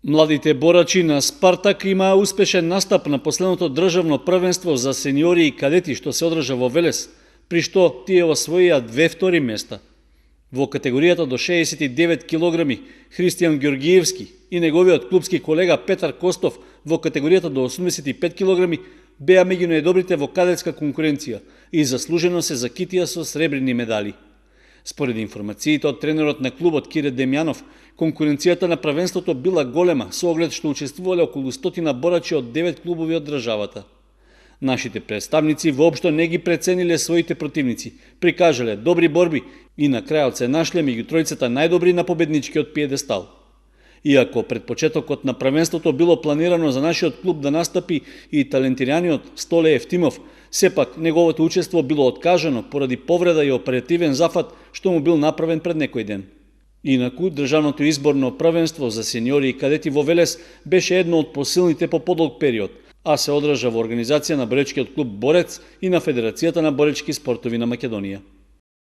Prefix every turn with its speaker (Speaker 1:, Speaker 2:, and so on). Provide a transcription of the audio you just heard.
Speaker 1: Младите борачи на Спартак имаа успешен настап на последното државно првенство за сениори и кадети што се одржа во Велес, при што тие освоија 2 втори места. Во категоријата до 69 килограми Христијан Ѓоргиевски и неговиот клубски колега Петар Костов во категоријата до 85 килограми беа меѓу најдобрите во кадетска конкуренција и заслужено се закитија со сребрени медали. Според информациите од тренерот на клубот Кире Демјанов, конкуренцијата на првенството била голема со оглед што учествувале околу 100 борачи од 9 клубови од државата. Нашите представници воопшто не ги прецениле своите противници, прикажале добри борби и на крајот се нашле меѓу тројцата најдобри на победничкиот пиедестал. Иако пред почетокот на првенството било планирано за нашиот клуб да настапи и талентираниот Столе Ефтимов, сепак неговото учество било откажано поради повреда и оперативен зафат што му бил направен пред некој ден. Инаку, државното изборно првенство за сениори и кадети во Велес беше едно од посилните по подолг период, а се одржа во организација на боречкиот клуб Борец и на Федерацијата на боречки спортови на Македонија.